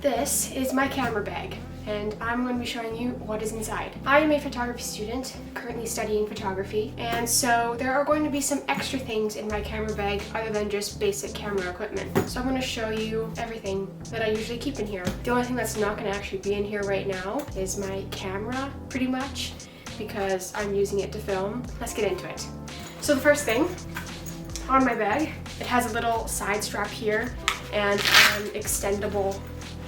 This is my camera bag, and I'm going to be showing you what is inside. I am a photography student, currently studying photography, and so there are going to be some extra things in my camera bag other than just basic camera equipment. So I'm going to show you everything that I usually keep in here. The only thing that's not going to actually be in here right now is my camera, pretty much, because I'm using it to film. Let's get into it. So the first thing on my bag, it has a little side strap here and an extendable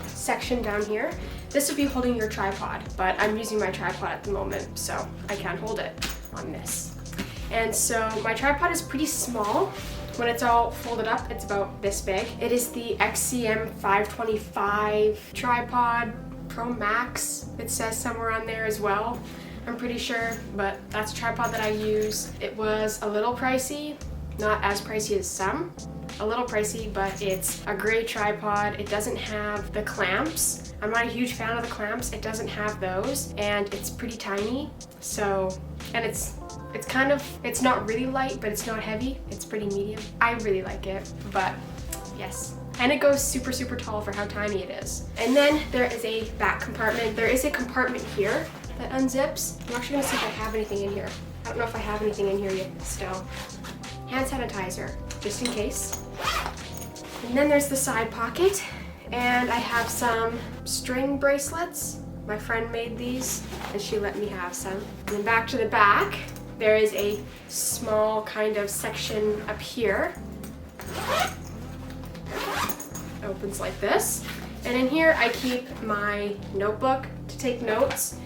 section down here. This would be holding your tripod, but I'm using my tripod at the moment, so I can't hold it on this. And so my tripod is pretty small. When it's all folded up, it's about this big. It is the XCM 525 tripod Pro Max. It says somewhere on there as well, I'm pretty sure, but that's a tripod that I use. It was a little pricey, not as pricey as some. A little pricey, but it's a great tripod. It doesn't have the clamps. I'm not a huge fan of the clamps. It doesn't have those, and it's pretty tiny. So, and it's not really light, but it's not heavy. It's pretty medium. I really like it, but yes. And it goes super, super tall for how tiny it is. And then there is a back compartment. There is a compartment here that unzips. I'm actually gonna see if I have anything in here. I don't know if I have anything in here yet still. Hand sanitizer, just in case. And then there's the side pocket, and I have some string bracelets. My friend made these, and she let me have some. And then back to the back, there is a small kind of section up here. It opens like this. And in here, I keep my notebook to take notes,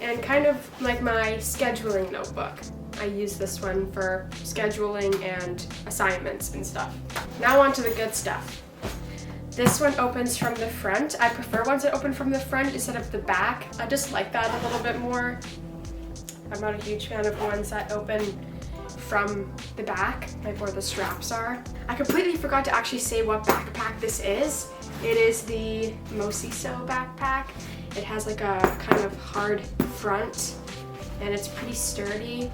and kind of like my scheduling notebook. I use this one for scheduling and assignments and stuff. Now on to the good stuff. This one opens from the front. I prefer ones that open from the front instead of the back. I just like that a little bit more. I'm not a huge fan of ones that open from the back, like where the straps are. I completely forgot to actually say what backpack this is. It is the Mosiso backpack. It has like a kind of hard front, and it's pretty sturdy.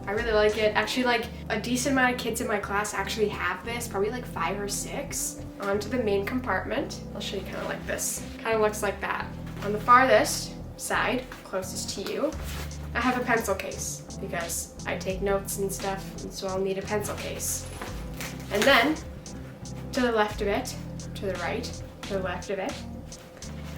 I really like it. Actually, like a decent amount of kids in my class actually have this, probably like 5 or 6. Onto the main compartment. I'll show you kind of like this. Kind of looks like that. On the farthest side, closest to you, I have a pencil case because I take notes and stuff, and so I'll need a pencil case. And then, to the left of it, to the right, to the left of it,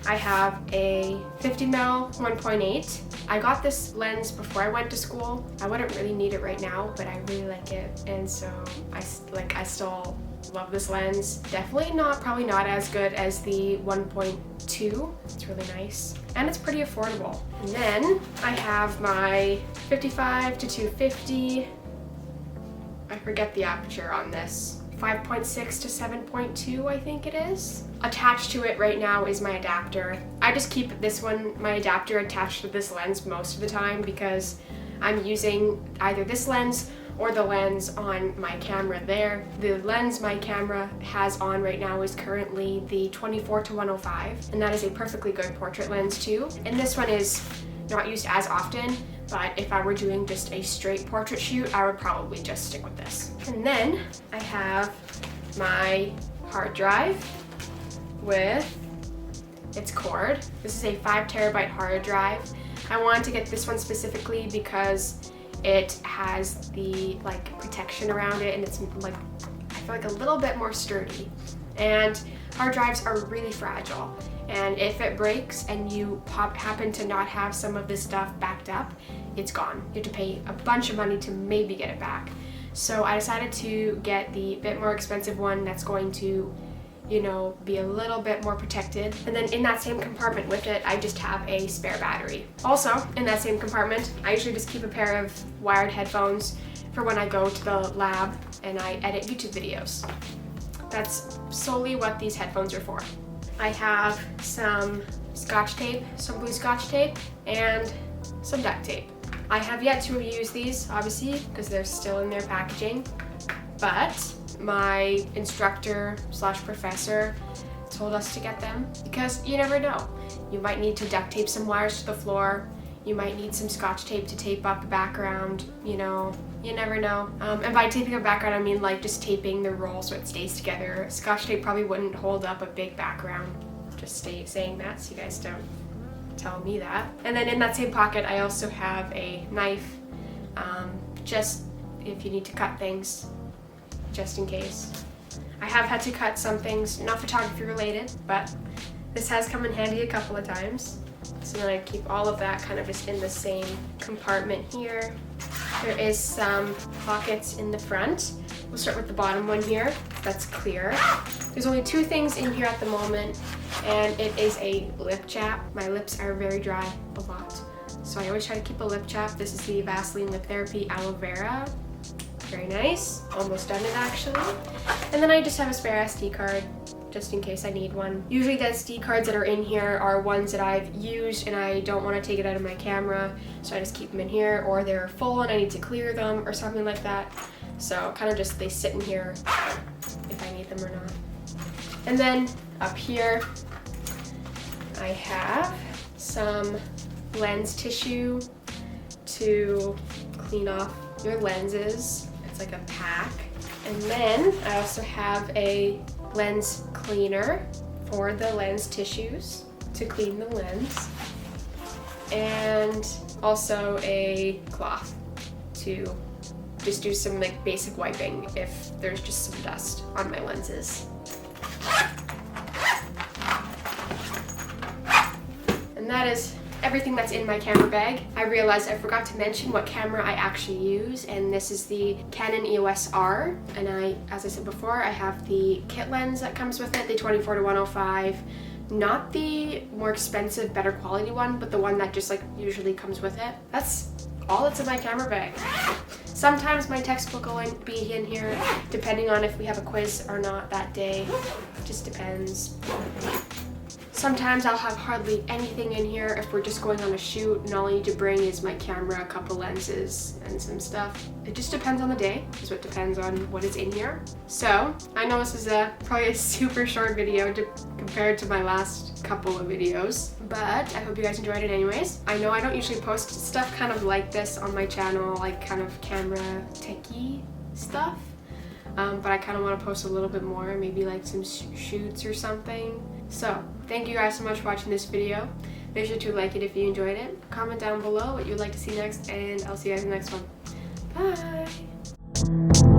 I have a 50mm 1.8. I got this lens before I went to school. I wouldn't really need it right now, but I really like it, and so I still love this lens. Definitely probably not as good as the 1.2. It's really nice, and it's pretty affordable. And then I have my 55 to 250. I forget the aperture on this. 5.6 to 7.2, I think it is. Attached to it right now is my adapter. I just keep this one, my adapter, attached to this lens most of the time because I'm using either this lens or the lens on my camera there. The lens my camera has on right now is currently the 24 to 105, and that is a perfectly good portrait lens too. And this one is not used as often, but if I were doing just a straight portrait shoot, I would probably just stick with this. And then I have my hard drive with its cord. This is a 5TB hard drive. I wanted to get this one specifically because it has the protection around it, and it's like, I feel like a little bit more sturdy. And hard drives are really fragile, and if it breaks and you happen to not have some of this stuff backed up, it's gone. You have to pay a bunch of money to maybe get it back. So I decided to get the bit more expensive one that's going to, be a little bit more protected. And then in that same compartment with it, I just have a spare battery. Also, in that same compartment, I usually just keep a pair of wired headphones for when I go to the lab and I edit YouTube videos. That's solely what these headphones are for. I have some Scotch tape, some blue Scotch tape, and some duct tape. I have yet to use these, obviously, because they're still in their packaging, but my instructor / professor told us to get them because you never know. You might need to duct tape some wires to the floor. You might need some Scotch tape to tape up the background, you never know. And by taping a background, I mean just taping the roll so it stays together. Scotch tape probably wouldn't hold up a big background. Just saying that so you guys don't tell me that. And then in that same pocket, I also have a knife, just if you need to cut things, just in case. I have had to cut some things, not photography related, but this has come in handy a couple of times. So then I keep all of that kind of just in the same compartment here. There is some pockets in the front. We'll start with the bottom one here. That's clear. There's only 2 things in here at the moment, and it is a lip chap. My lips are very dry a lot, so I always try to keep a lip chap. This is the Vaseline Lip Therapy Aloe Vera. Very nice. Almost done it actually. And then I just have a spare SD card, just in case I need one. Usually the SD cards that are in here are ones that I've used and I don't want to take it out of my camera, so I just keep them in here, or they're full and I need to clear them or something like that. So kind of just they sit in here if I need them or not. And then up here I have some lens tissue to clean off your lenses. It's like a pack. And then I also have a lens cleaner for the lens tissues to clean the lens, and also a cloth to just do some like basic wiping if there's just some dust on my lenses. And that is everything that's in my camera bag. I realized I forgot to mention what camera I actually use, and this is the Canon EOS R. And as I said before, I have the kit lens that comes with it, the 24-105. Not the more expensive, better quality one, but the one that just like usually comes with it. That's all that's in my camera bag. Sometimes my textbook will be in here, depending on if we have a quiz or not that day. Just depends. Sometimes I'll have hardly anything in here if we're just going on a shoot and all I need to bring is my camera, a couple lenses, and some stuff. It just depends on the day, is what depends on what is in here. So, I know this is probably a super short video compared to my last couple of videos, but I hope you guys enjoyed it anyways. I know I don't usually post stuff kind of like this on my channel, like kind of camera techie stuff, but I kind of want to post a little bit more, maybe like some shoots or something. So, thank you guys so much for watching this video. Make sure to like it if you enjoyed it. Comment down below what you'd like to see next, and I'll see you guys in the next one. Bye!